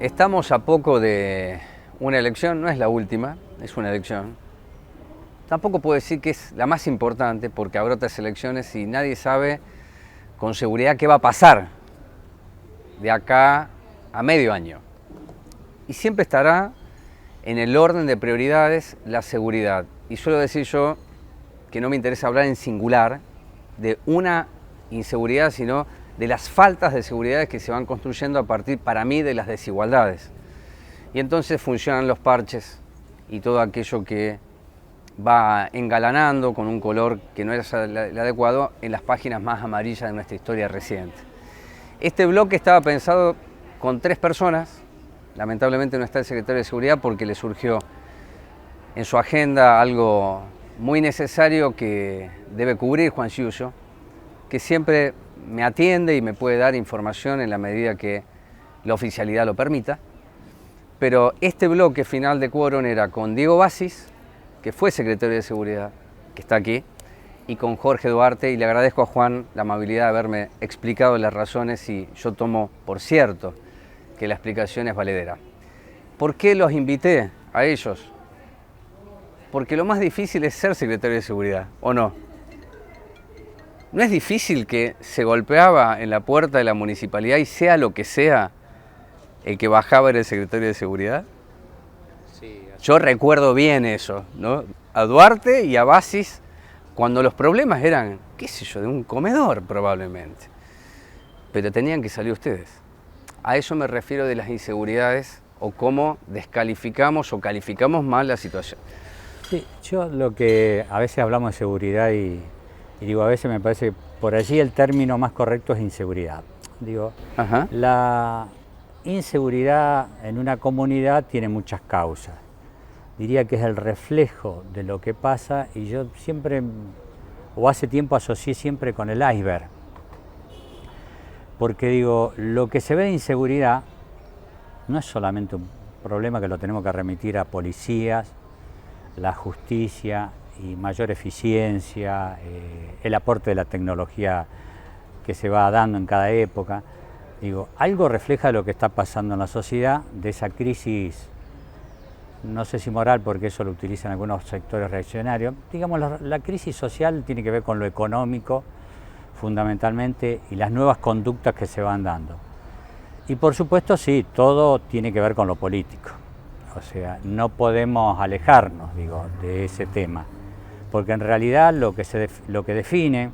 Estamos a poco de una elección, no es la última, es una elección. Tampoco puedo decir que es la más importante porque habrá otras elecciones y nadie sabe con seguridad qué va a pasar de acá a medio año. Y siempre estará en el orden de prioridades la seguridad. Y suelo decir yo que no me interesa hablar en singular de una inseguridad, sino de las faltas de seguridad que se van construyendo a partir, para mí, de las desigualdades. Y entonces funcionan los parches y todo aquello que va engalanando con un color que no es el adecuado en las páginas más amarillas de nuestra historia reciente. Este bloque estaba pensado con 3 personas. Lamentablemente no está el secretario de Seguridad porque le surgió en su agenda algo muy necesario que debe cubrir Juan Ciuso, que siempre me atiende y me puede dar información en la medida que la oficialidad lo permita. Pero este bloque final de quórum era con Diego Basis, que fue secretario de Seguridad, que está aquí, y con Jorge Duarte, y le agradezco a Juan la amabilidad de haberme explicado las razones y yo tomo por cierto que la explicación es valedera. ¿Por qué los invité a ellos? Porque lo más difícil es ser secretario de Seguridad, ¿o no? ¿No es difícil que se golpeaba en la puerta de la municipalidad y sea lo que sea, el que bajaba era el secretario de Seguridad? Sí, Yo recuerdo bien eso, ¿no? A Duarte y a Basis, cuando los problemas eran, qué sé yo, de un comedor probablemente. Pero tenían que salir ustedes. A eso me refiero de las inseguridades o cómo descalificamos o calificamos mal la situación. sí, yo lo que a veces hablamos de seguridad y digo, a veces me parece que por allí el término más correcto es inseguridad. Digo, Ajá. la inseguridad en una comunidad tiene muchas causas. Diría que es el reflejo de lo que pasa y yo siempre, o hace tiempo asocié siempre con el iceberg. Porque digo, lo que se ve de inseguridad no es solamente un problema que lo tenemos que remitir a policías, la justicia y mayor eficiencia, el aporte de la tecnología que se va dando en cada época. Digo, algo refleja lo que está pasando en la sociedad, de esa crisis, no sé si moral, porque eso lo utilizan algunos sectores reaccionarios. Digamos, la crisis social tiene que ver con lo económico, fundamentalmente, y las nuevas conductas que se van dando. Y por supuesto, sí, todo tiene que ver con lo político. O sea, no podemos alejarnos, digo, de ese tema, porque en realidad lo que define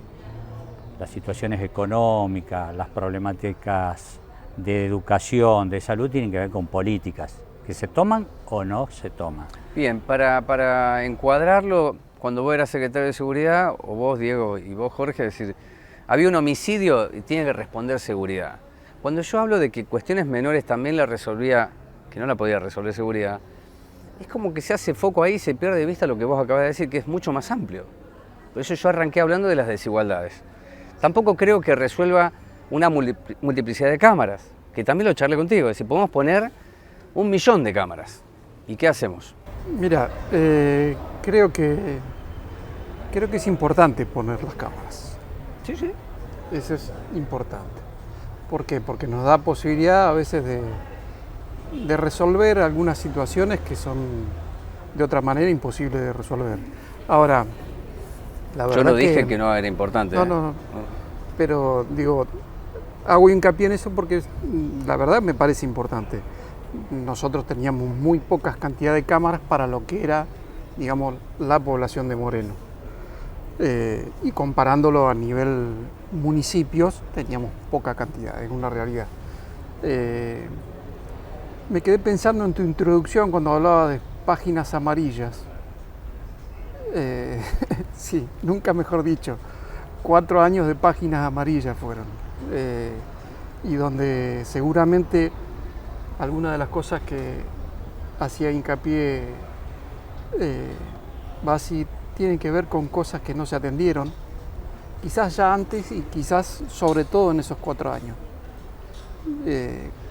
las situaciones económicas, las problemáticas de educación, de salud, tienen que ver con políticas, que se toman o no se toman. Bien, para encuadrarlo, cuando vos eras secretario de Seguridad, o vos, Diego, y vos, Jorge, es decir, había un homicidio y tiene que responder Seguridad. Cuando yo hablo de que cuestiones menores también la resolvía, que no la podía resolver Seguridad, es como que se hace foco ahí y se pierde de vista lo que vos acabas de decir, que es mucho más amplio. Por eso yo arranqué hablando de las desigualdades. Tampoco creo que resuelva una multiplicidad de cámaras, que también lo charlé contigo, es decir, podemos poner 1.000.000 de cámaras. ¿Y qué hacemos? Mira, creo que es importante poner las cámaras. Sí, sí. Eso es importante. ¿Por qué? Porque nos da posibilidad a veces de resolver algunas situaciones que son de otra manera imposibles de resolver. Ahora, la verdad Yo no dije que no era importante. No. Pero digo, hago hincapié en eso porque la verdad me parece importante. Nosotros teníamos muy pocas cantidades de cámaras para lo que era, digamos, la población de Moreno. Y comparándolo a nivel municipios, teníamos poca cantidad, es una realidad. Me quedé pensando en tu introducción cuando hablaba de páginas amarillas. Sí, nunca mejor dicho, 4 años de páginas amarillas fueron. Y donde seguramente algunas de las cosas que hacía hincapié Basi tienen que ver con cosas que no se atendieron, quizás ya antes y quizás sobre todo en esos 4 años.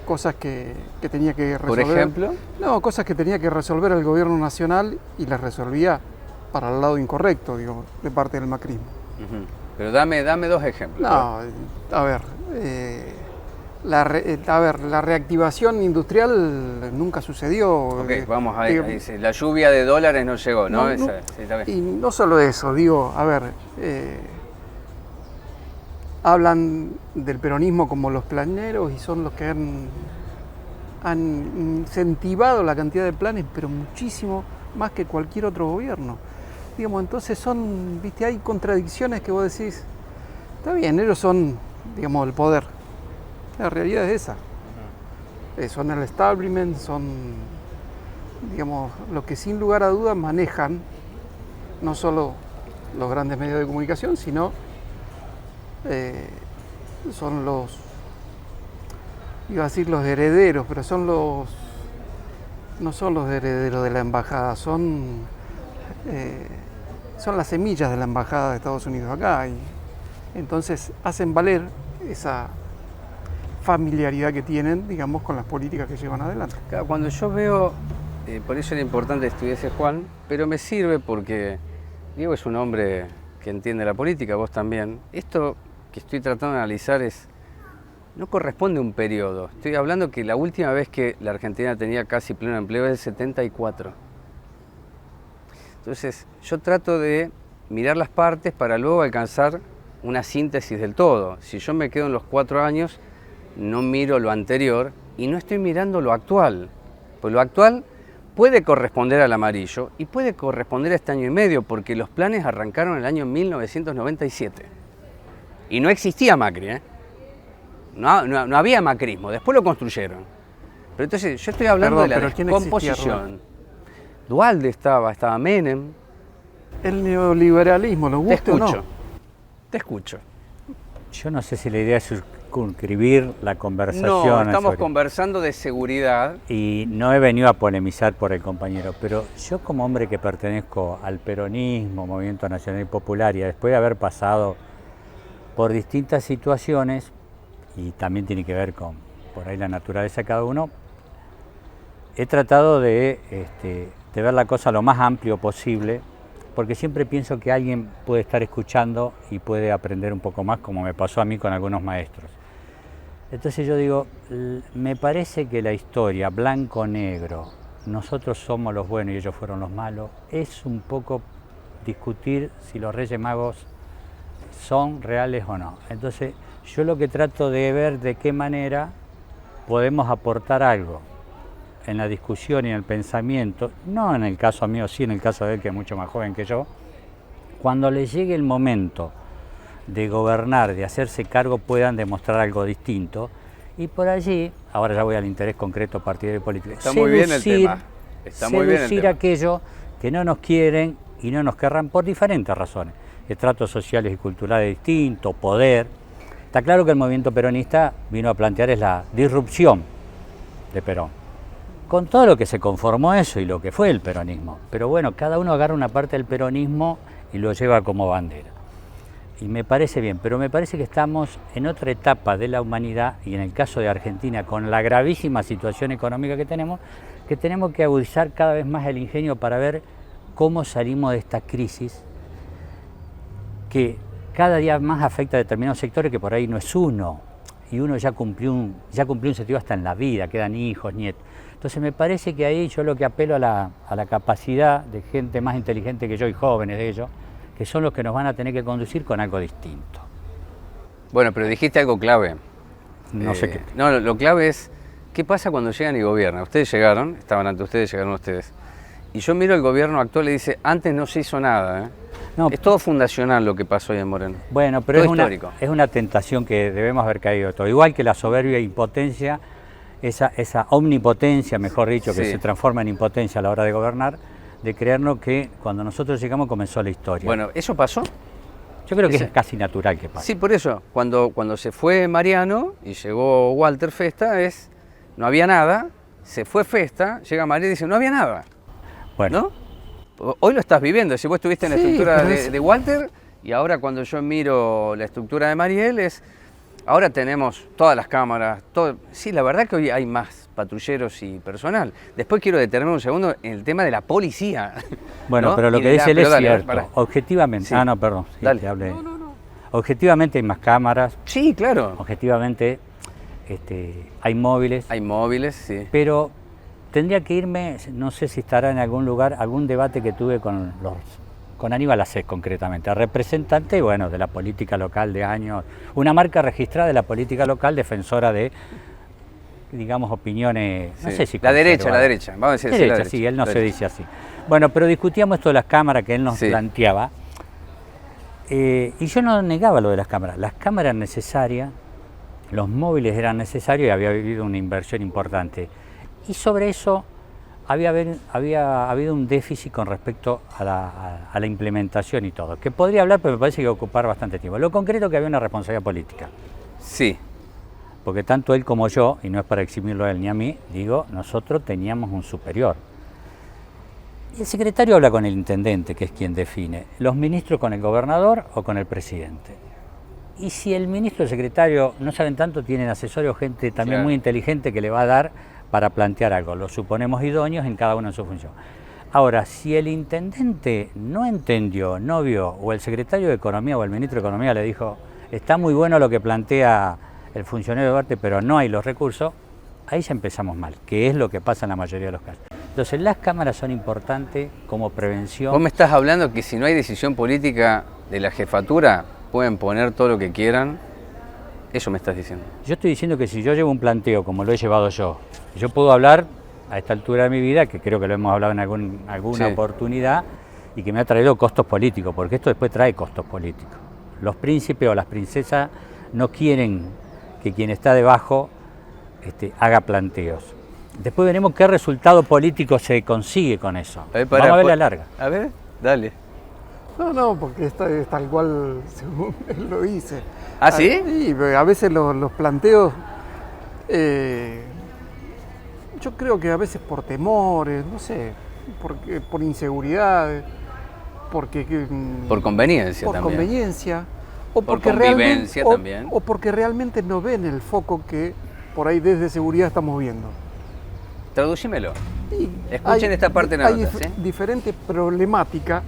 Cosas que tenía que resolver. ¿Por ejemplo? No, cosas que tenía que resolver el gobierno nacional y las resolvía para el lado incorrecto, digo, de parte del macrismo. Pero dame 2 ejemplos. No, a ver, la reactivación industrial nunca sucedió. Ok, vamos ahí, ahí sí. La lluvia de dólares no llegó, ¿no? No, Sí, está bien. y no solo eso, digo, hablan del peronismo como los planeros y son los que han incentivado la cantidad de planes, pero muchísimo más que cualquier otro gobierno. Digamos, entonces viste, hay contradicciones que vos decís, está bien, ellos son, digamos, el poder. La realidad es esa. Son el establishment, son, digamos, los que sin lugar a dudas manejan no solo los grandes medios de comunicación, sino son iba a decir los herederos, pero no son los herederos de la embajada, son las semillas de la embajada de Estados Unidos acá, y entonces hacen valer esa familiaridad que tienen, digamos, con las políticas que llevan adelante. Claro, cuando yo veo, por eso era importante estudiarse Juan, pero me sirve porque Diego es un hombre que entiende la política, vos también. Esto que estoy tratando de analizar no corresponde a un periodo. Estoy hablando que la última vez que la Argentina tenía casi pleno empleo es el 74. Entonces, yo trato de mirar las partes para luego alcanzar una síntesis del todo. Si yo me quedo en los 4 años, no miro lo anterior y no estoy mirando lo actual. Pues lo actual puede corresponder al amarillo y puede corresponder a este año y medio, porque los planes arrancaron en el año 1997. Y no existía Macri, ¿eh? No había macrismo, después lo construyeron. Pero entonces yo estoy hablando de la descomposición. Duhalde estaba Menem. El neoliberalismo, ¿lo gusta o no? Te escucho. Yo no sé si la idea es circunscribir la conversación. No, estamos conversando de seguridad. Y no he venido a polemizar por el compañero, pero yo como hombre que pertenezco al peronismo, Movimiento Nacional y Popular, y después de haber pasado por distintas situaciones, y también tiene que ver con por ahí la naturaleza de cada uno, he tratado de ver la cosa lo más amplio posible, porque siempre pienso que alguien puede estar escuchando y puede aprender un poco más, como me pasó a mí con algunos maestros. Entonces yo digo, me parece que la historia blanco-negro, nosotros somos los buenos y ellos fueron los malos, es un poco discutir si los Reyes Magos son reales o no. Entonces yo lo que trato de ver de qué manera podemos aportar algo en la discusión y en el pensamiento, no en el caso mío, sí en el caso de él, que es mucho más joven que yo, cuando les llegue el momento de gobernar, de hacerse cargo, puedan demostrar algo distinto, y por allí, ahora ya voy al interés concreto partidario y político, está muy bien el tema. Está muy bien el tema. Aquello que no nos quieren y no nos querrán por diferentes razones, estratos sociales y culturales distintos, poder. Está claro que el movimiento peronista vino a plantear es la disrupción de Perón, con todo lo que se conformó eso y lo que fue el peronismo. Pero bueno, cada uno agarra una parte del peronismo y lo lleva como bandera. Y me parece bien, pero me parece que estamos en otra etapa de la humanidad, y en el caso de Argentina, con la gravísima situación económica que tenemos que agudizar cada vez más el ingenio para ver cómo salimos de esta crisis que cada día más afecta a determinados sectores, que por ahí no es uno, y uno ya cumplió un sentido hasta en la vida, quedan hijos, nietos. Entonces me parece que ahí yo lo que apelo a la capacidad de gente más inteligente que yo y jóvenes de ellos, que son los que nos van a tener que conducir con algo distinto. Bueno, pero dijiste algo clave. No sé qué. No, lo clave es, ¿qué pasa cuando llegan y gobiernan? Ustedes llegaron, estaban ante ustedes, llegaron ustedes. Y yo miro el gobierno actual y dice, antes no se hizo nada, ¿eh? No, es todo fundacional lo que pasó hoy en Moreno. Bueno, pero es una tentación que debemos haber caído todo. Igual que la soberbia e impotencia, esa omnipotencia, mejor dicho, que se transforma en impotencia a la hora de gobernar, de creernos que cuando nosotros llegamos comenzó la historia. Bueno, ¿eso pasó? Yo creo que es casi natural que pase. Sí, por eso, cuando se fue Mariano y llegó Walter Festa, no había nada, se fue Festa, llega Mariano y dice, no había nada. Bueno. ¿No? Hoy lo estás viviendo, si vos estuviste en la estructura de Walter, y ahora cuando yo miro la estructura de Mariel, ahora tenemos todas las cámaras, todo. Sí, la verdad que hoy hay más patrulleros y personal. Después quiero detenerme un segundo en el tema de la policía. Bueno, ¿no? Pero lo que dice él es cierto. Objetivamente, sí. Perdón. Sí, dale. te hablé. No. Objetivamente hay más cámaras. Sí, claro. Objetivamente hay móviles. Hay móviles, sí. Pero tendría que irme, no sé si estará en algún lugar, algún debate que tuve con Aníbal Acés concretamente, representante, bueno, de la política local de años, una marca registrada de la política local, defensora de, digamos, opiniones, no sé si la derecha, vamos a decir así, derecha, sí, él no se dice así. Bueno, pero discutíamos esto de las cámaras que él nos planteaba, y yo no negaba lo de las cámaras eran necesarias, los móviles eran necesarios y había habido una inversión importante. Y sobre eso había habido un déficit con respecto a la implementación y todo, que podría hablar, pero me parece que iba a ocupar bastante tiempo. Lo concreto es que había una responsabilidad política. Sí. Porque tanto él como yo, y no es para eximirlo a él ni a mí, digo, nosotros teníamos un superior. Y el secretario habla con el intendente, que es quien define, los ministros con el gobernador o con el presidente. Y si el ministro y el secretario no saben tanto, tienen asesores o gente también muy inteligente que le va a dar para plantear algo. Lo suponemos idóneos en cada uno en su función. Ahora, si el intendente no entendió, no vio, o el secretario de Economía o el ministro de Economía le dijo, está muy bueno lo que plantea el funcionario de Duarte, pero no hay los recursos, ahí ya empezamos mal, que es lo que pasa en la mayoría de los casos. Entonces, las cámaras son importantes como prevención. Vos me estás hablando que si no hay decisión política de la jefatura, pueden poner todo lo que quieran. Eso me estás diciendo. Yo estoy diciendo que si yo llevo un planteo como lo he llevado yo puedo hablar a esta altura de mi vida, que creo que lo hemos hablado en alguna oportunidad, y que me ha traído costos políticos, porque esto después trae costos políticos. Los príncipes o las princesas no quieren que quien está debajo haga planteos. Después veremos qué resultado político se consigue con eso. Vamos a ver la larga. A ver, dale. No, porque esta es tal cual según él lo dice. ¿Ah, sí? Sí, a veces los planteos, yo creo que a veces por temores, no sé, por inseguridad, porque... Por conveniencia por también. Por conveniencia. O por porque convivencia también. O porque realmente no ven el foco que por ahí desde seguridad estamos viendo. Traducímelo. Escuchen esta parte de la nota. Hay diferentes problemáticas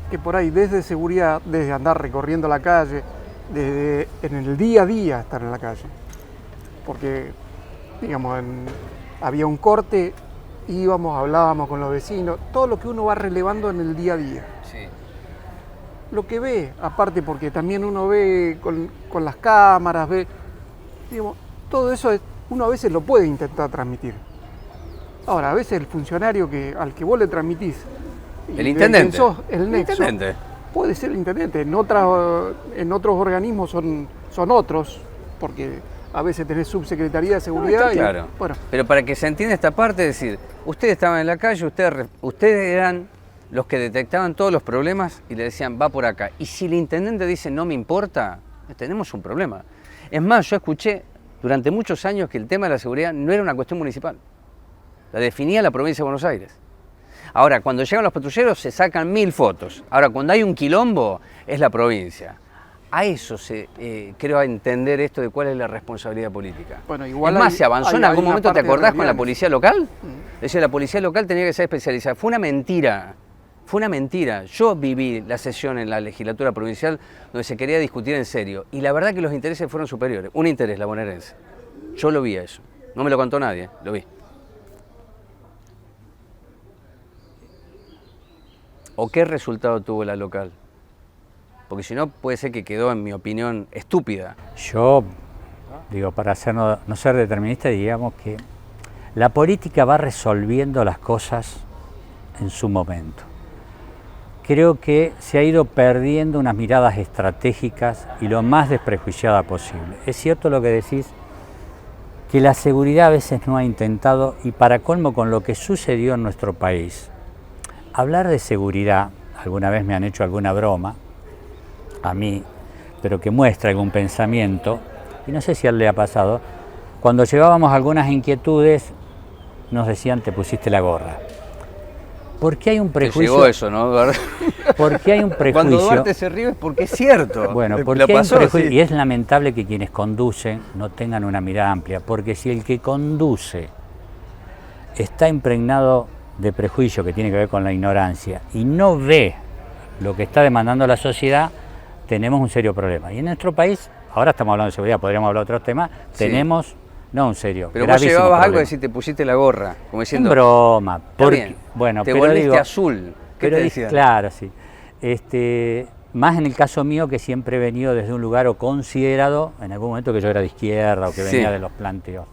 que por ahí desde seguridad, desde andar recorriendo la calle, desde en el día a día estar en la calle. Porque, digamos, había un corte, íbamos, hablábamos con los vecinos, todo lo que uno va relevando en el día a día. Sí. Lo que ve, aparte porque también uno ve con las cámaras, ve, digamos, todo eso uno a veces lo puede intentar transmitir. Ahora, a veces el funcionario al que vos le transmitís, el intendente. El nexo, puede ser el intendente. En otros organismos son otros, porque a veces tenés subsecretaría de seguridad. Claro. Bueno. Pero para que se entienda esta parte, es decir, ustedes estaban en la calle, ustedes eran los que detectaban todos los problemas y le decían, va por acá. Y si el intendente dice, no me importa, tenemos un problema. Es más, yo escuché durante muchos años que el tema de la seguridad no era una cuestión municipal. La definía la provincia de Buenos Aires. Ahora, cuando llegan los patrulleros se sacan 1000 fotos. Ahora, cuando hay un quilombo, es la provincia. A eso creo entender esto de cuál es la responsabilidad política. Bueno, igual es más, se avanzó en algún momento, ¿te acordás con la policía local? Es decir, la policía local tenía que ser especializada. Fue una mentira. Yo viví la sesión en la legislatura provincial donde se quería discutir en serio. Y la verdad que los intereses fueron superiores. Un interés, la bonaerense. Yo lo vi a eso. No me lo contó nadie, lo vi. ¿O qué resultado tuvo la local? Porque si no, puede ser que quedó, en mi opinión, estúpida. Yo, digo, para no ser determinista, digamos que la política va resolviendo las cosas en su momento. Creo que se ha ido perdiendo unas miradas estratégicas y lo más desprejuiciada posible. Es cierto lo que decís, que la seguridad a veces no ha intentado, y para colmo con lo que sucedió en nuestro país, hablar de seguridad, alguna vez me han hecho alguna broma, a mí, pero que muestra algún pensamiento, y no sé si a él le ha pasado, cuando llevábamos algunas inquietudes, nos decían, te pusiste la gorra. ¿Por qué hay un prejuicio? Te llegó eso, ¿no? ¿Por qué hay un prejuicio? Cuando Duarte se ríe es porque es cierto. Bueno, porque hay un prejuicio, sí. Y es lamentable que quienes conducen no tengan una mirada amplia, porque si el que conduce está impregnado de prejuicio que tiene que ver con la ignorancia y no ve lo que está demandando la sociedad, tenemos un serio problema. Y en nuestro país, ahora estamos hablando de seguridad, podríamos hablar de otros temas, tenemos No, en serio. Pero vos llevabas algo de decir, te pusiste la gorra, como diciendo... En broma. Porque, bueno, te pero volviste digo, azul. ¿Qué te decían? Claro, sí. Más en el caso mío, que siempre he venido desde un lugar o considerado, en algún momento, que yo era de izquierda o que venía de los planteos.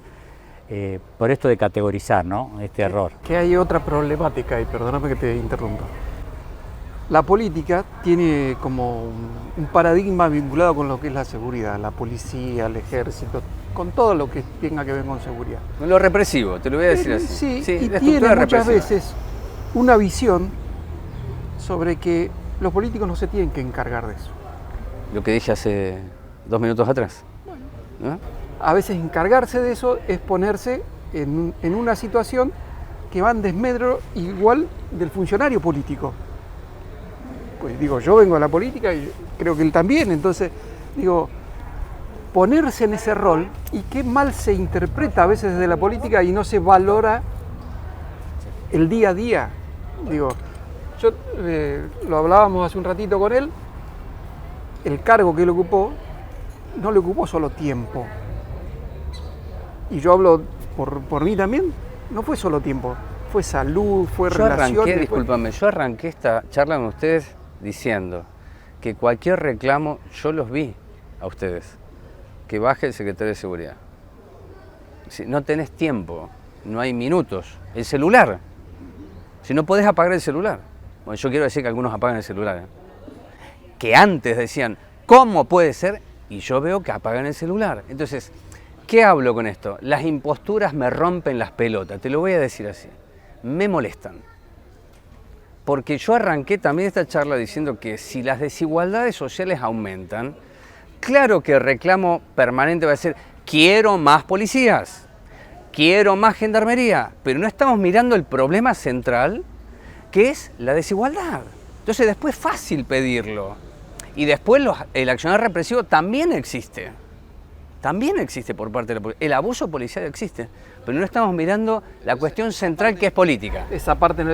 Por esto de categorizar, ¿no? Este error. Que hay otra problemática, y perdóname que te interrumpa. La política tiene como un paradigma vinculado con lo que es la seguridad, la policía, el ejército, con todo lo que tenga que ver con seguridad. Lo represivo, te lo voy a decir así. Sí, y tiene muchas veces una visión sobre que los políticos no se tienen que encargar de eso. Lo que dije hace 2 minutos atrás. ¿No? A veces encargarse de eso es ponerse en una situación que va en desmedro igual del funcionario político. Pues digo, yo vengo a la política y creo que él también, entonces digo, ponerse en ese rol y qué mal se interpreta a veces desde la política y no se valora el día a día. Digo, yo lo hablábamos hace un ratito con él, el cargo que él ocupó no le ocupó solo tiempo. Y yo hablo por mí también, no fue solo tiempo, fue salud, fue relaciones. Discúlpame, yo arranqué esta charla con ustedes diciendo que cualquier reclamo, yo los vi a ustedes, que baje el secretario de Seguridad. Si no tenés tiempo, no hay minutos. El celular, si no podés apagar el celular. Bueno, yo quiero decir que algunos apagan el celular, que antes decían, ¿cómo puede ser? Y yo veo que apagan el celular. Entonces, ¿qué hablo con esto? Las imposturas me rompen las pelotas, te lo voy a decir así. Me molestan. Porque yo arranqué también esta charla diciendo que si las desigualdades sociales aumentan, claro que el reclamo permanente va a ser, quiero más policías, quiero más gendarmería, pero no estamos mirando el problema central, que es la desigualdad. Entonces después es fácil pedirlo. Y después el accionar represivo también existe. También existe por parte de la policía. El abuso policial existe, pero no estamos mirando la cuestión central, que es política. Esa parte,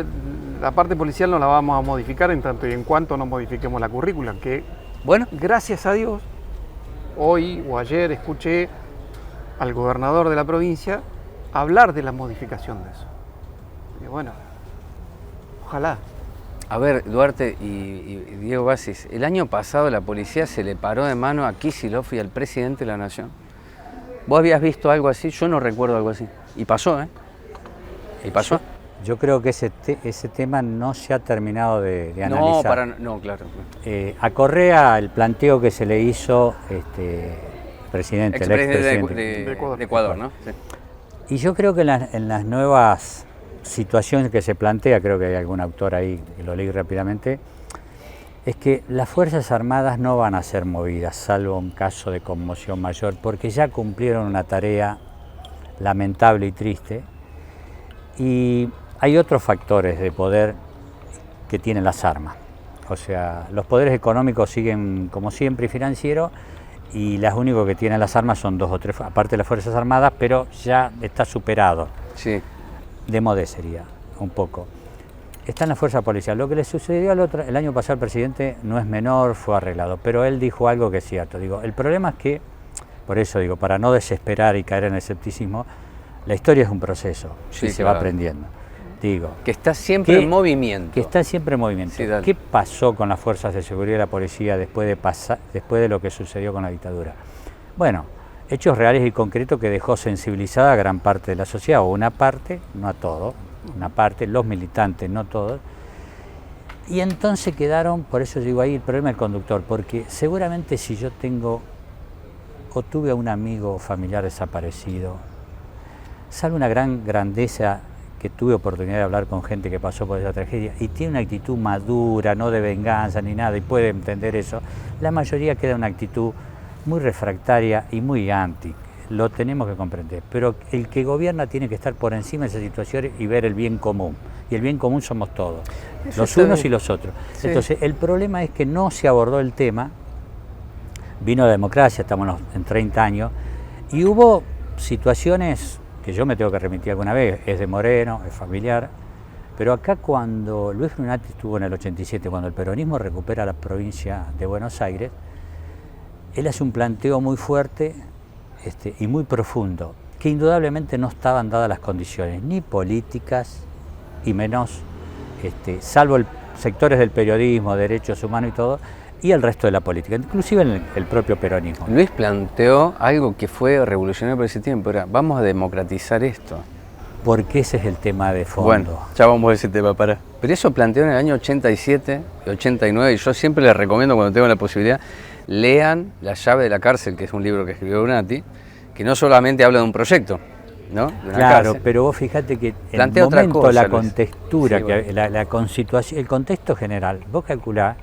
la parte policial no la vamos a modificar en tanto y en cuanto no modifiquemos la currícula, que, bueno, gracias a Dios, hoy o ayer escuché al gobernador de la provincia hablar de la modificación de eso. Y bueno, ojalá. A ver, Duarte y Diego Basis, el año pasado la policía se le paró de mano a Kicillof y al presidente de la Nación. ¿Vos habías visto algo así? Yo no recuerdo algo así. Y pasó, ¿eh? Y pasó. Yo creo que ese tema no se ha terminado de analizar. No, claro. A Correa, el planteo que se le hizo, el expresidente de Ecuador, ¿no? Sí. Y yo creo que en las nuevas situaciones que se plantea, creo que hay algún autor ahí que lo leí rápidamente, es que las Fuerzas Armadas no van a ser movidas, salvo en caso de conmoción mayor, porque ya cumplieron una tarea lamentable y triste, y hay otros factores de poder que tienen las armas. O sea, los poderes económicos siguen como siempre y financieros, y las únicos que tienen las armas son 2 o 3, aparte de las Fuerzas Armadas, pero ya está superado. Sí. De modé sería, un poco. Está en la fuerza policial. Lo que le sucedió el año pasado al presidente no es menor, fue arreglado, pero él dijo algo que es cierto. Digo, el problema es que, por eso digo, para no desesperar y caer en el escepticismo, la historia es un proceso, sí, y se va aprendiendo. Digo, que está siempre en movimiento. Que está siempre en movimiento. Sí, ¿qué pasó con las fuerzas de seguridad y la policía después de lo que sucedió con la dictadura? Bueno, hechos reales y concretos que dejó sensibilizada a gran parte de la sociedad, o una parte, no a todo, una parte, los militantes, no todos. Y entonces quedaron, por eso digo ahí el problema del conductor, porque seguramente si yo tengo o tuve a un amigo o familiar desaparecido, sale una gran grandeza que tuve oportunidad de hablar con gente que pasó por esa tragedia y tiene una actitud madura, no de venganza ni nada, y puede entender eso. La mayoría queda en una actitud muy refractaria y muy anti, lo tenemos que comprender, pero el que gobierna tiene que estar por encima de esas situaciones y ver el bien común, y el bien común somos todos, eso los unos bien. Y los otros. Sí. Entonces el problema es que no se abordó el tema, vino la democracia, estamos en 30 años, y hubo situaciones que yo me tengo que remitir alguna vez, es de Moreno, es familiar, pero acá cuando Luis Brunati estuvo en el 87, cuando el peronismo recupera la provincia de Buenos Aires, él hace un planteo muy fuerte y muy profundo. que indudablemente no estaban dadas las condiciones, ni políticas, y menos, salvo sectores del periodismo, derechos humanos y todo, y el resto de la política, inclusive en el propio peronismo. Luis planteó algo que fue revolucionario por ese tiempo, era vamos a democratizar esto. Porque ese es el tema de fondo. Bueno, ya vamos a ese tema, para. Pero eso planteó en el año 87, 89, y yo siempre les recomiendo cuando tengo la posibilidad, lean La llave de la cárcel, que es un libro que escribió Brunati, que no solamente habla de un proyecto, ¿no? De una claro, cárcel. Pero vos fíjate que plantea el momento, otra cosa, la Luis. contextura, Sí, bueno. la constitución, el contexto general, vos calculás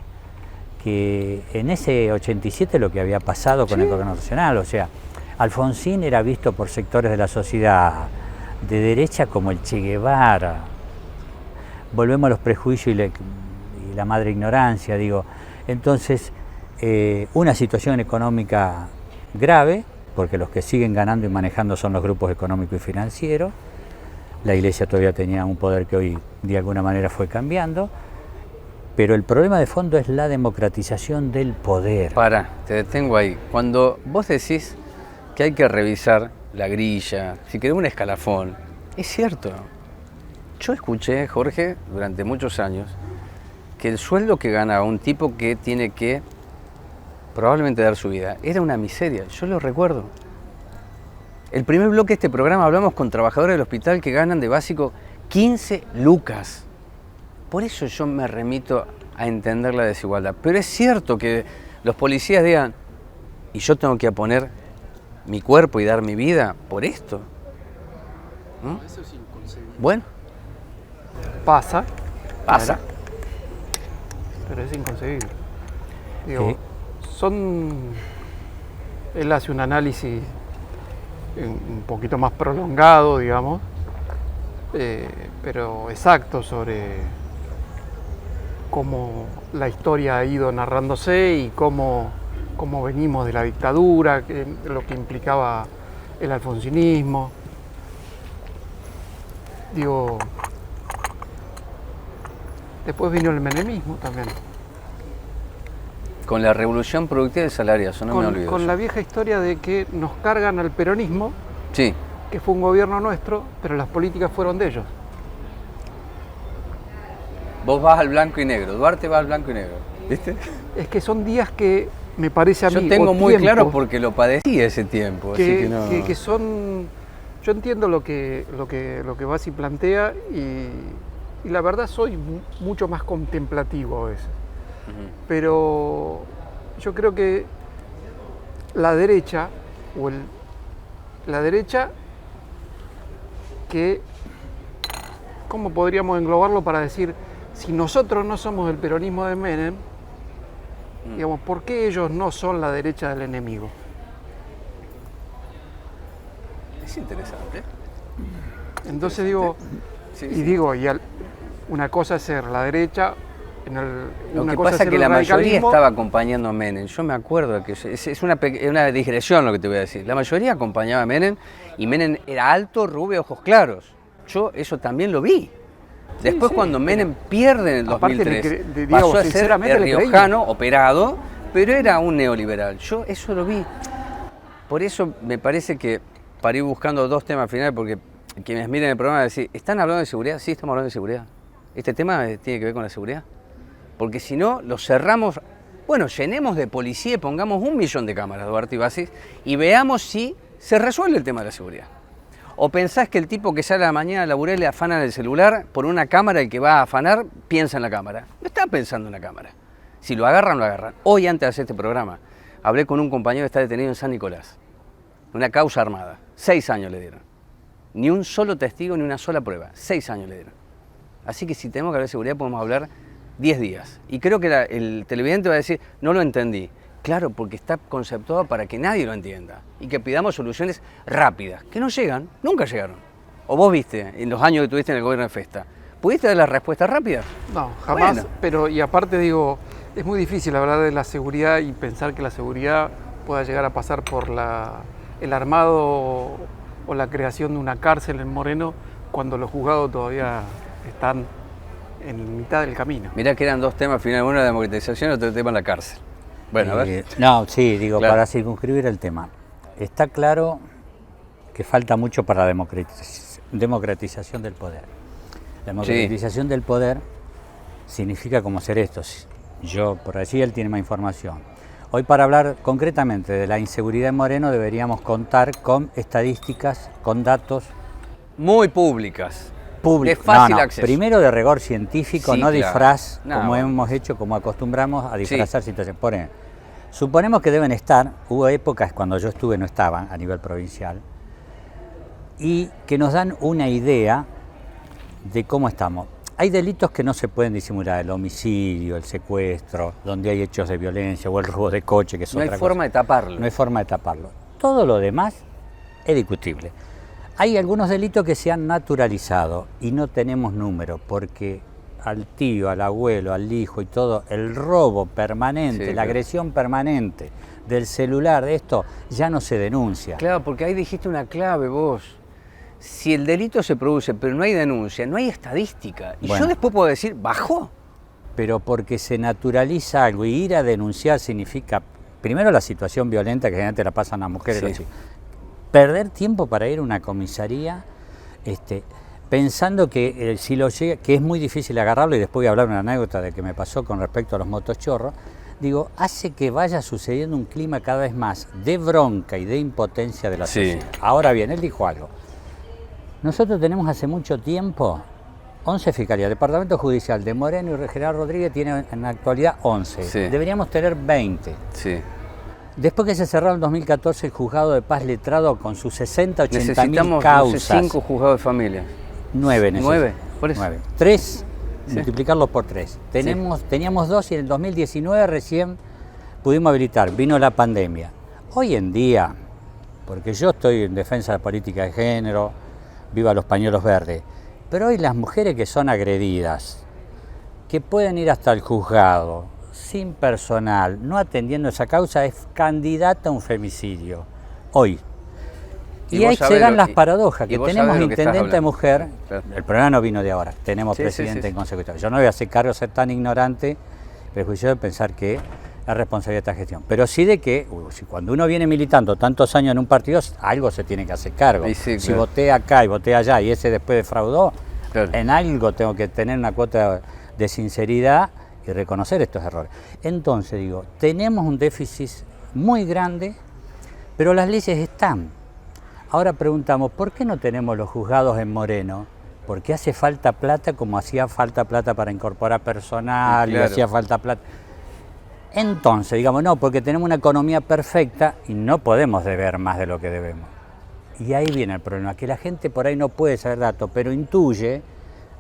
que en ese 87 lo que había pasado con el gobierno nacional, o sea, Alfonsín era visto por sectores de la sociedad de derecha como el Che Guevara. Volvemos a los prejuicios y la madre ignorancia, digo. Entonces, una situación económica grave, porque los que siguen ganando y manejando son los grupos económicos y financieros. La Iglesia todavía tenía un poder que hoy de alguna manera fue cambiando. Pero el problema de fondo es la democratización del poder. Te detengo ahí. Cuando vos decís que hay que revisar la grilla, si querés un escalafón, es cierto. Yo escuché, Jorge, durante muchos años, que el sueldo que gana un tipo que tiene que probablemente dar su vida era una miseria. Yo lo recuerdo. El primer bloque de este programa hablamos con trabajadores del hospital que ganan de básico 15 lucas. Por eso yo me remito a entender la desigualdad. Pero es cierto que los policías digan, y yo tengo que poner mi cuerpo y dar mi vida por esto. ¿No? Eso es inconcebible. Bueno, Pasa, pasa. pero es inconcebible. Digo, él hace un análisis un poquito más prolongado, digamos, pero exacto sobre cómo la historia ha ido narrándose y cómo venimos de la dictadura, lo que implicaba el alfonsinismo. Digo, después vino el menemismo también. Con la revolución productiva del salario, eso no me olvido. Con la vieja historia de que nos cargan al peronismo, Sí, que fue un gobierno nuestro, pero las políticas fueron de ellos. vos vas al blanco y negro, Duarte va al blanco y negro, ¿viste? Es que son días que me parece a mí, Yo tengo o muy tiempos, claro porque lo padecí ese tiempo, así que no... que son. Yo entiendo lo que Bassi plantea y la verdad soy mucho más contemplativo a veces. Pero yo creo que la derecha, que, ¿cómo podríamos englobarlo para decir, si nosotros no somos el peronismo de Menem, digamos, ¿por qué ellos no son la derecha del enemigo? Es interesante. Entonces digo, Sí, y sí. digo, una cosa es ser la derecha, Lo una que cosa pasa es ser que el la mayoría radicalismo. estaba acompañando a Menem. Yo me acuerdo de que es una digresión lo que te voy a decir. La mayoría acompañaba a Menem y Menem era alto, rubio, ojos claros. Yo eso también lo vi. Después sí, cuando Menem pierde en el aparte 2003, digamos, pasó a ser sinceramente el le creí. riojano operado, pero era un neoliberal. Yo eso lo vi. Por eso me parece que, para ir buscando dos temas finales, porque quienes miren el programa van a decir, ¿están hablando de seguridad? Sí, estamos hablando de seguridad. ¿Este tema tiene que ver con la seguridad? Porque si no, lo cerramos, bueno, llenemos de policía y pongamos 1 millón de cámaras, Duarte y Bassi, y veamos si se resuelve el tema de la seguridad. ¿O pensás que el tipo que sale a la mañana a laburar le afanan el celular, por una cámara el que va a afanar piensa en la cámara? No está pensando en la cámara. Si lo agarran, lo agarran. Hoy, antes de hacer este programa, hablé con un compañero que está detenido en San Nicolás. Una causa armada. 6 años le dieron. Ni un solo testigo, ni una sola prueba. 6 años le dieron. Así que si tenemos que hablar de seguridad, podemos hablar 10 días. Y creo que el televidente va a decir, no lo entendí. Claro, porque está conceptuado para que nadie lo entienda. Y que pidamos soluciones rápidas, que no llegan, nunca llegaron. O vos viste, en los años que tuviste en el gobierno de Festa, ¿pudiste dar las respuestas rápidas? No, jamás. Bueno. Pero, y aparte digo, es muy difícil hablar de la seguridad y pensar que la seguridad pueda llegar a pasar por el armado o la creación de una cárcel en Moreno cuando los juzgados todavía están en mitad del camino. Mirá que eran dos temas finales, uno la democratización y otro tema la cárcel. Bueno, a ver. No, sí, digo, Claro. para circunscribir el tema. Está claro que falta mucho para la democratización del poder. La democratización del poder significa como hacer esto. Yo, por allí él tiene más información. Hoy, para hablar concretamente de la inseguridad en Moreno, deberíamos contar con estadísticas, con datos muy públicas. De fácil acceso. Primero de rigor científico, Sí, no claro. disfraz, No, como hemos hecho, como acostumbramos a disfrazar situaciones. Por ejemplo, suponemos que deben estar, hubo épocas cuando yo estuve no estaban a nivel provincial, y que nos dan una idea de cómo estamos. Hay delitos que no se pueden disimular, el homicidio, el secuestro, donde hay hechos de violencia o el robo de coche, que es otra cosa. No hay forma de taparlo. No hay forma de taparlo. Todo lo demás es discutible. Hay algunos delitos que se han naturalizado y no tenemos número, porque al tío, al abuelo, al hijo y todo, el robo permanente, Sí, la agresión permanente del celular, de esto, ya no se denuncia. Claro, porque ahí dijiste una clave vos. Si el delito se produce, pero no hay denuncia, no hay estadística. Y Bueno. yo después puedo decir, bajó. Pero porque se naturaliza algo y ir a denunciar significa, primero, la situación violenta que generalmente la pasan las mujeres y los chicos. Perder tiempo para ir a una comisaría, pensando que si lo llega, que es muy difícil agarrarlo, y después voy a hablar una anécdota de que me pasó con respecto a los motochorros, digo, hace que vaya sucediendo un clima cada vez más de bronca y de impotencia de la sociedad. Ahora bien, él dijo algo. Nosotros tenemos hace mucho tiempo 11 fiscalías. El Departamento Judicial de Moreno y General Rodríguez tiene en la actualidad 11. Sí. Deberíamos tener 20. Sí. Después que se cerró en 2014 el Juzgado de Paz Letrado con sus 60, 80 mil Necesitamos causas. 5 juzgados de familia. 9 9, por eso. 9. 3, Sí. multiplicarlos por 3. Teníamos 2 y en el 2019 recién pudimos habilitar. Vino la pandemia. Hoy en día, porque yo estoy en defensa de la política de género, viva los pañuelos verdes, pero hoy las mujeres que son agredidas, que pueden ir hasta el juzgado, sin personal, no atendiendo esa causa, es candidata a un femicidio. Hoy. Y ahí se dan las paradojas, que tenemos intendente mujer, Claro. el problema no vino de ahora, tenemos Sí, presidente sí. en consecuencia. Yo no voy a hacer cargo de ser tan ignorante, prejuicioso de pensar que es responsabilidad de esta gestión. Pero sí de que, si cuando uno viene militando tantos años en un partido, algo se tiene que hacer cargo. Sí, Si claro. voté acá y voté allá y ese después defraudó, Claro. en algo tengo que tener una cuota de sinceridad y reconocer estos errores. Entonces digo, tenemos un déficit muy grande, pero las leyes están. Ahora preguntamos, ¿por qué no tenemos los juzgados en Moreno? Porque hace falta plata como hacía falta plata para incorporar personal, Claro. y hacía falta plata. Entonces, digamos, no, porque tenemos una economía perfecta y no podemos deber más de lo que debemos. Y ahí viene el problema, que la gente por ahí no puede saber datos, pero intuye,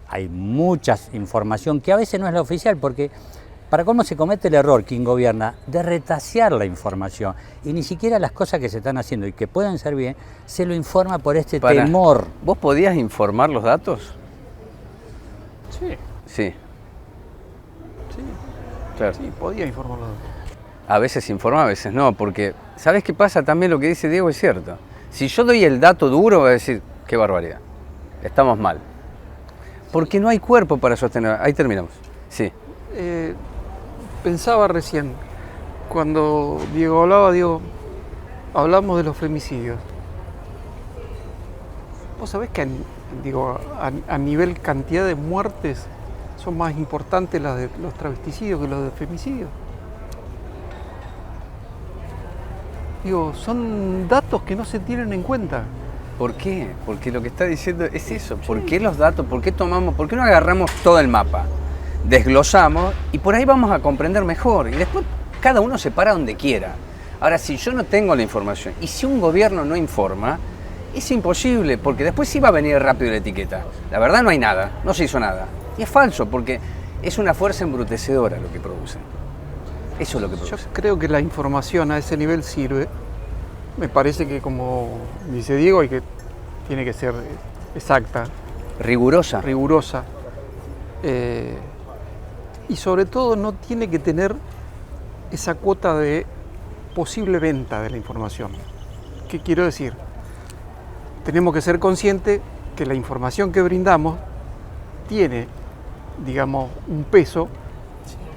hay mucha información que a veces no es la oficial, porque para cómo se comete el error quien gobierna de retasear la información, y ni siquiera las cosas que se están haciendo y que pueden ser bien, se lo informa por este temor. ¿Vos podías informar los datos? Sí, Sí. sí, Claro. sí, podía informarlo. A veces informa, a veces no, porque ¿sabés qué pasa? También lo que dice Diego es cierto. Si yo doy el dato duro, va a decir, qué barbaridad, estamos mal. Porque no hay cuerpo para sostener. Ahí terminamos. Sí. Pensaba recién, cuando Diego hablaba, hablamos de los femicidios. Vos sabés que a nivel cantidad de muertes son más importantes las de los travesticidios que los de femicidios. Son datos que no se tienen en cuenta. ¿Por qué? Porque lo que está diciendo es eso. ¿Por qué los datos? ¿Por qué no agarramos todo el mapa? Desglosamos y por ahí vamos a comprender mejor. Y después cada uno se para donde quiera. Ahora, si yo no tengo la información y si un gobierno no informa, es imposible, porque después sí va a venir rápido la etiqueta. La verdad no hay nada, no se hizo nada. Y es falso, porque es una fuerza embrutecedora lo que producen. Eso es lo que Yo producen. creo que la información a ese nivel sirve. Me parece que, como dice Diego, tiene que ser exacta, Rigurosa. rigurosa. Y sobre todo no tiene que tener esa cuota de posible venta de la información. ¿Qué quiero decir? Tenemos que ser conscientes que la información que brindamos tiene, digamos, un peso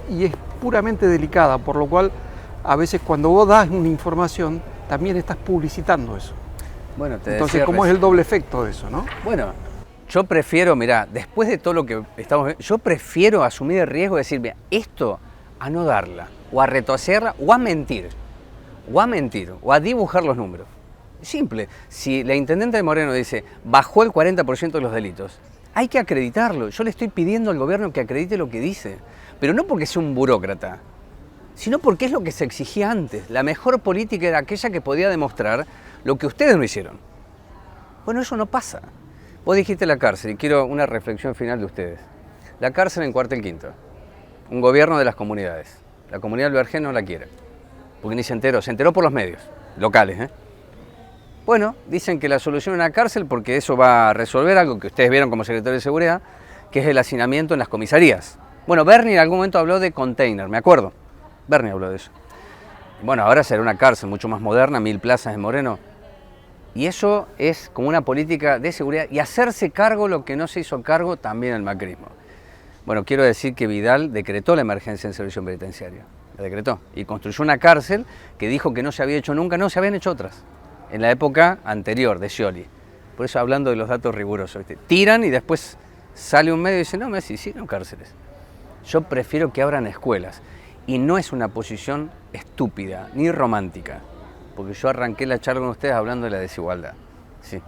y es puramente delicada, por lo cual a veces cuando vos das una información también estás publicitando eso. Bueno, te Entonces, decía ¿cómo es el doble efecto de eso, no? Bueno, yo prefiero, mirá, después de todo lo que estamos viendo, yo prefiero asumir el riesgo de decir, mira, esto a no darla, o a retorcerla, o a mentir, o a dibujar los números. Simple, si la intendente de Moreno dice, bajó el 40% de los delitos, hay que acreditarlo. Yo le estoy pidiendo al gobierno que acredite lo que dice, pero no porque sea un burócrata, sino porque es lo que se exigía antes. La mejor política era aquella que podía demostrar lo que ustedes no hicieron. Bueno, eso no pasa. Vos dijiste la cárcel, y quiero una reflexión final de ustedes. La cárcel en Cuartel Quinto, un gobierno de las comunidades. La comunidad del Vergel no la quiere, porque ni se enteró por los medios locales, ¿eh? Bueno, dicen que la solución es una cárcel porque eso va a resolver algo que ustedes vieron como secretario de Seguridad, que es el hacinamiento en las comisarías. Bueno, Bernie en algún momento habló de container, me acuerdo. Bernie habló de eso. Bueno, ahora será una cárcel mucho más moderna, 1000 plazas en Moreno. Y eso es como una política de seguridad y hacerse cargo lo que no se hizo cargo también el macrismo. Bueno, quiero decir que Vidal decretó la emergencia en servicio penitenciario. La decretó. Y construyó una cárcel que dijo que no se había hecho nunca, no, se habían hecho otras. En la época anterior de Scioli. Por eso hablando de los datos rigurosos, ¿viste? Tiran y después sale un medio y dice, no, Messi, sí, no cárceles. Yo prefiero que abran escuelas. Y no es una posición estúpida ni romántica, porque yo arranqué la charla con ustedes hablando de la desigualdad. Sí.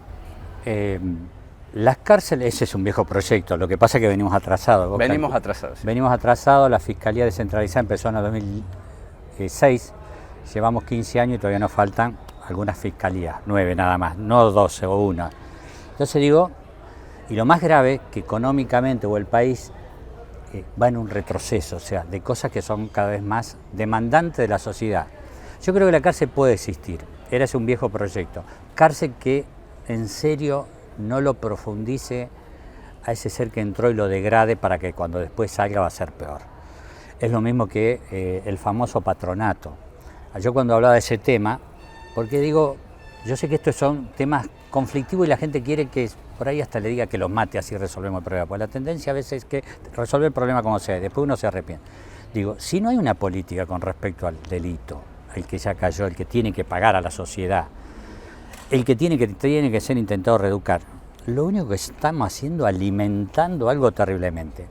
Las cárceles, ese es un viejo proyecto, lo que pasa es que venimos atrasados. Venimos atrasados. Sí. Venimos atrasados, la Fiscalía Descentralizada empezó en el 2006, llevamos 15 años y todavía nos faltan algunas fiscalías, 9 nada más, no 12 o 1. Entonces digo, y lo más grave, que económicamente o el país va en un retroceso, o sea, de cosas que son cada vez más demandantes de la sociedad. Yo creo que la cárcel puede existir, era ese un viejo proyecto. Cárcel que en serio no lo profundice a ese ser que entró y lo degrade para que cuando después salga va a ser peor. Es lo mismo que el famoso patronato. Yo cuando hablaba de ese tema, porque digo, yo sé que estos son temas conflictivos y la gente quiere que por ahí hasta le diga que los mate, así resolvemos el problema. Pues la tendencia a veces es que resolver el problema como sea, después uno se arrepiente. Digo, si no hay una política con respecto al delito, el que ya cayó, el que tiene que pagar a la sociedad, el que tiene que ser intentado reeducar, lo único que estamos haciendo es alimentando algo terriblemente.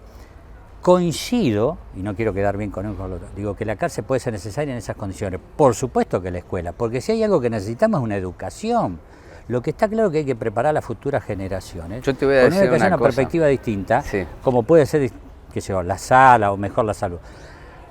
Coincido, y no quiero quedar bien con uno con el otro, digo que la cárcel puede ser necesaria en esas condiciones. Por supuesto que la escuela, porque si hay algo que necesitamos es una educación. Lo que está claro es que hay que preparar a las futuras generaciones. Yo te voy a decir una perspectiva distinta, sí, como puede ser, qué sé yo, la sala o mejor la salud.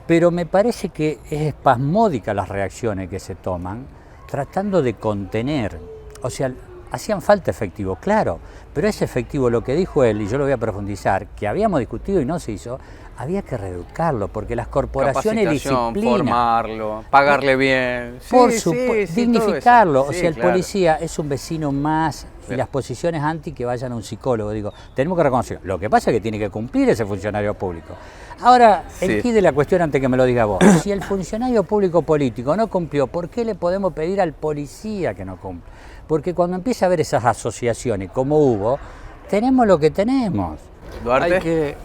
Pero me parece que es espasmódica las reacciones que se toman, tratando de contener. O sea, hacían falta efectivo, claro, pero ese efectivo, lo que dijo él, y yo lo voy a profundizar, que habíamos discutido y no se hizo, había que reeducarlo, porque las corporaciones disciplinan. Formarlo, pagarle bien. Por supuesto, dignificarlo. Sí, o sea, el claro. Policía es un vecino más y las posiciones anti que vayan a un psicólogo. Digo, tenemos que reconocer. Lo que pasa es que tiene que cumplir ese funcionario público. Ahora, el quid de la cuestión, antes que me lo diga vos, si el funcionario público político no cumplió, ¿por qué le podemos pedir al policía que no cumpla? Porque cuando empieza a haber esas asociaciones, como hubo, tenemos lo que tenemos. Duarte,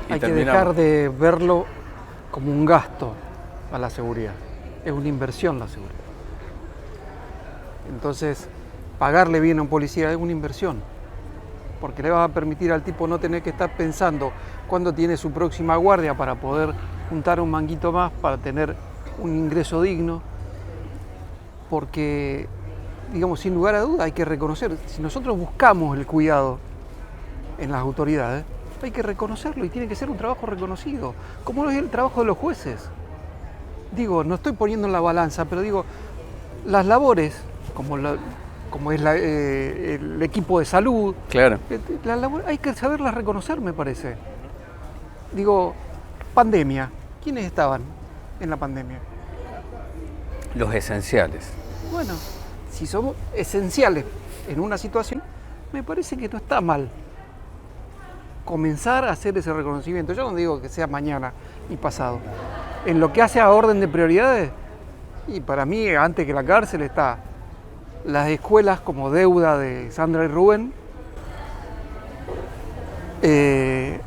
hay que dejar de verlo como un gasto a la seguridad. Es una inversión la seguridad. Entonces, pagarle bien a un policía es una inversión. Porque le va a permitir al tipo no tener que estar pensando cuándo tiene su próxima guardia para poder juntar un manguito más, para tener un ingreso digno. Porque, digamos, sin lugar a duda hay que reconocer, si nosotros buscamos el cuidado en las autoridades, hay que reconocerlo y tiene que ser un trabajo reconocido, como lo es el trabajo de los jueces. Digo, no estoy poniendo en la balanza, pero digo, las labores, como es el equipo de salud, claro, hay que saberlas reconocer, me parece. Digo, pandemia, ¿quiénes estaban en la pandemia? Los esenciales. Bueno, si somos esenciales en una situación, me parece que no está mal comenzar a hacer ese reconocimiento. Yo no digo que sea mañana y pasado. En lo que hace a orden de prioridades, y para mí, antes que la cárcel, está las escuelas como deuda de Sandra y Rubén,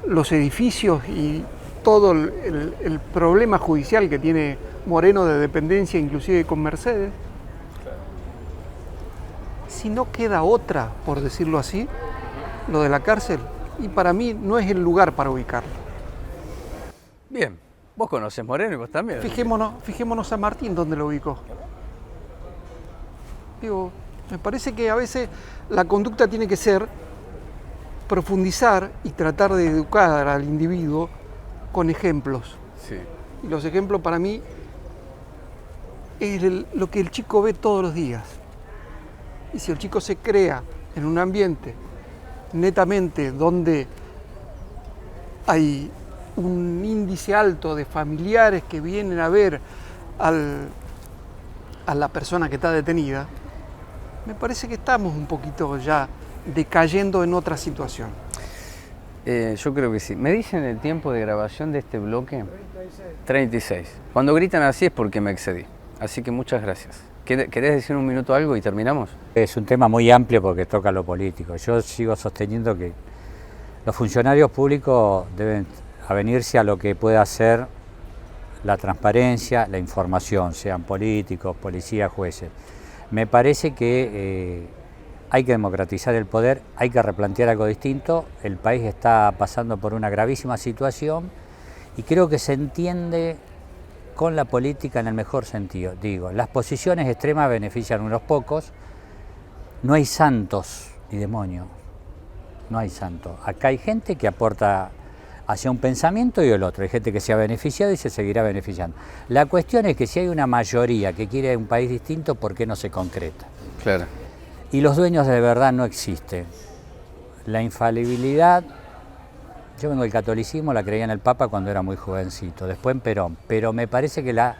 los edificios y todo el problema judicial que tiene Moreno de dependencia, inclusive con Mercedes. si no queda otra, por decirlo así, lo de la cárcel, y para mí no es el lugar para ubicarlo. Bien, vos conocés Moreno y vos también. Fijémonos a Martín donde lo ubicó. Digo, me parece que a veces la conducta tiene que ser profundizar y tratar de educar al individuo con ejemplos. Sí. Y los ejemplos para mí es lo que el chico ve todos los días. Y si el chico se crea en un ambiente netamente donde hay un índice alto de familiares que vienen a ver a la persona que está detenida, me parece que estamos un poquito ya decayendo en otra situación. Yo creo que sí. ¿Me dicen el tiempo de grabación de este bloque? 36. Cuando gritan así es porque me excedí. Así que muchas gracias. ¿Querés decir un minuto algo y terminamos? Es un tema muy amplio porque toca lo político. Yo sigo sosteniendo que los funcionarios públicos deben avenirse a lo que pueda ser la transparencia, la información, sean políticos, policías, jueces. Me parece que hay que democratizar el poder, hay que replantear algo distinto. El país está pasando por una gravísima situación y creo que se entiende con la política en el mejor sentido. Digo, las posiciones extremas benefician a unos pocos. No hay santos ni demonios, no hay santos. Acá hay gente que aporta hacia un pensamiento y el otro. Hay gente que se ha beneficiado y se seguirá beneficiando. La cuestión es que si hay una mayoría que quiere un país distinto, ¿por qué no se concreta? Claro. Y los dueños de verdad no existen. La infalibilidad, yo vengo del catolicismo, la creía en el Papa cuando era muy jovencito, después en Perón, pero me parece que la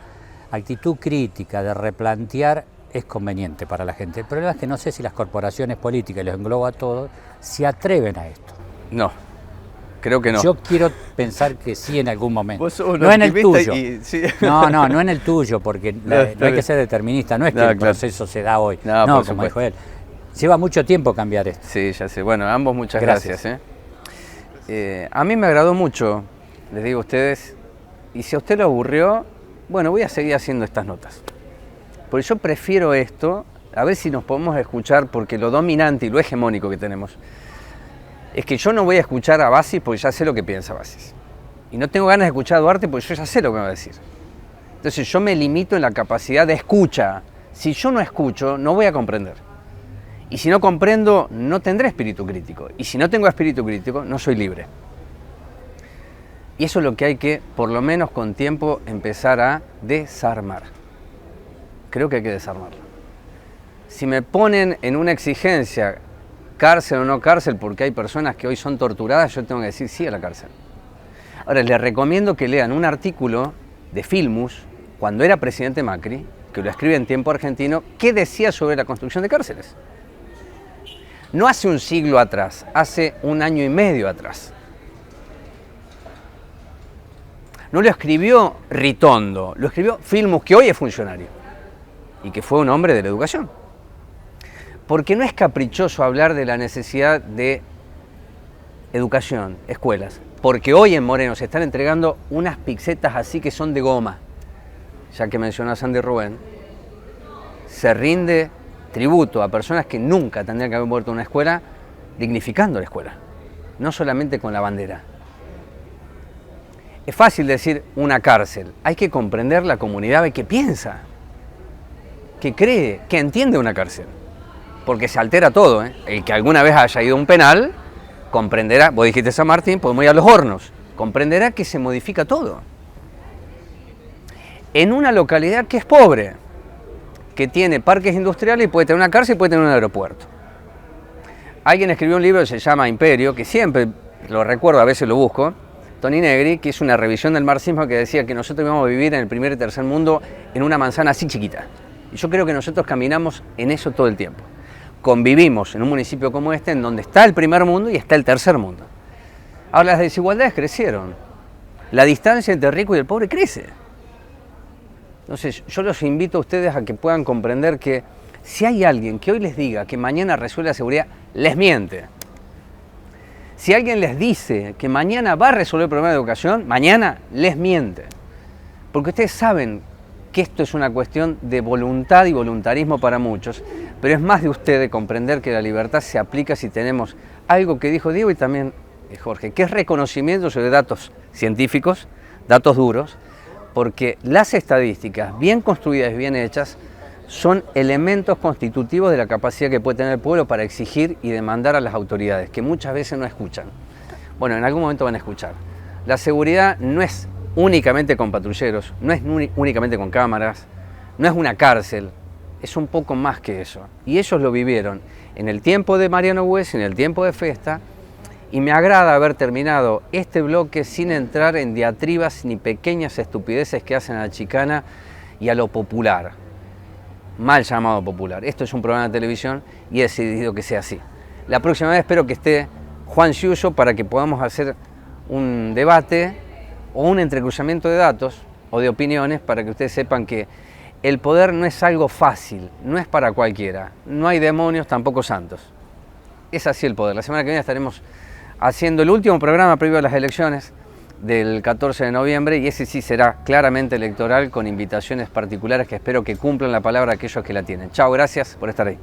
actitud crítica de replantear es conveniente para la gente. El problema es que no sé si las corporaciones políticas, y los englobo a todos, se atreven a esto. No, creo que no. Yo quiero pensar que sí en algún momento. Vos sos un no en el tuyo. Sí. No en el tuyo, porque no hay que ser determinista, no es que el proceso se da hoy. No, como dijo él. Lleva mucho tiempo cambiar esto. Sí, ya sé. Bueno, a ambos muchas gracias. A mí me agradó mucho, les digo a ustedes, y si a usted lo aburrió, bueno, voy a seguir haciendo estas notas. Porque yo prefiero esto, a ver si nos podemos escuchar, porque lo dominante y lo hegemónico que tenemos es que yo no voy a escuchar a Basis porque ya sé lo que piensa Basis. Y no tengo ganas de escuchar a Duarte porque yo ya sé lo que me va a decir. Entonces yo me limito en la capacidad de escucha. Si yo no escucho, no voy a comprender. Y si no comprendo, no tendré espíritu crítico. Y si no tengo espíritu crítico, no soy libre. Y eso es lo que hay que, por lo menos con tiempo, empezar a desarmar. Creo que hay que desarmarlo. Si me ponen en una exigencia, cárcel o no cárcel, porque hay personas que hoy son torturadas, yo tengo que decir sí a la cárcel. Ahora, les recomiendo que lean un artículo de Filmus, cuando era presidente Macri, que lo escribe en Tiempo Argentino, que decía sobre la construcción de cárceles. No hace un siglo atrás, hace un año y medio atrás. No lo escribió Ritondo, lo escribió Filmus, que hoy es funcionario y que fue un hombre de la educación. Porque no es caprichoso hablar de la necesidad de educación, escuelas, porque hoy en Moreno se están entregando unas pixetas así que son de goma. Ya que mencionó a Sandy Rubén, se rinde tributo a personas que nunca tendrían que haber muerto en una escuela, dignificando la escuela, no solamente con la bandera. Es fácil decir una cárcel, hay que comprender la comunidad que piensa, que cree, que entiende una cárcel, porque se altera todo, ¿eh? El que alguna vez haya ido a un penal, comprenderá, vos dijiste San Martín, podemos ir a Los Hornos, comprenderá que se modifica todo. En una localidad que es pobre, que tiene parques industriales y puede tener una cárcel y puede tener un aeropuerto. Alguien escribió un libro que se llama Imperio, que siempre lo recuerdo, a veces lo busco, Tony Negri, que es una revisión del marxismo que decía que nosotros íbamos a vivir en el primer y tercer mundo en una manzana así chiquita. Y yo creo que nosotros caminamos en eso todo el tiempo. Convivimos en un municipio como este, en donde está el primer mundo y está el tercer mundo. Ahora, las desigualdades crecieron. La distancia entre el rico y el pobre crece. Entonces, yo los invito a ustedes a que puedan comprender que si hay alguien que hoy les diga que mañana resuelve la seguridad, les miente. Si alguien les dice que mañana va a resolver el problema de educación, mañana les miente. Porque ustedes saben que esto es una cuestión de voluntad y voluntarismo para muchos, pero es más de usted de comprender que la libertad se aplica si tenemos algo que dijo Diego y también Jorge, que es reconocimiento sobre datos científicos, datos duros, porque las estadísticas bien construidas y bien hechas son elementos constitutivos de la capacidad que puede tener el pueblo para exigir y demandar a las autoridades, que muchas veces no escuchan. Bueno, en algún momento van a escuchar. La seguridad no es únicamente con patrulleros, no es únicamente con cámaras, no es una cárcel, es un poco más que eso. Y ellos lo vivieron en el tiempo de Mariano Bues, en el tiempo de Festa, y me agrada haber terminado este bloque sin entrar en diatribas ni pequeñas estupideces que hacen a la chicana y a lo popular. Mal llamado popular. Esto es un programa de televisión y he decidido que sea así. La próxima vez espero que esté Juan Ciuso para que podamos hacer un debate o un entrecruzamiento de datos o de opiniones para que ustedes sepan que el poder no es algo fácil, no es para cualquiera. No hay demonios, tampoco santos. Es así el poder. La semana que viene estaremos haciendo el último programa previo a las elecciones del 14 de noviembre y ese sí será claramente electoral con invitaciones particulares que espero que cumplan la palabra aquellos que la tienen. Chao, gracias por estar ahí.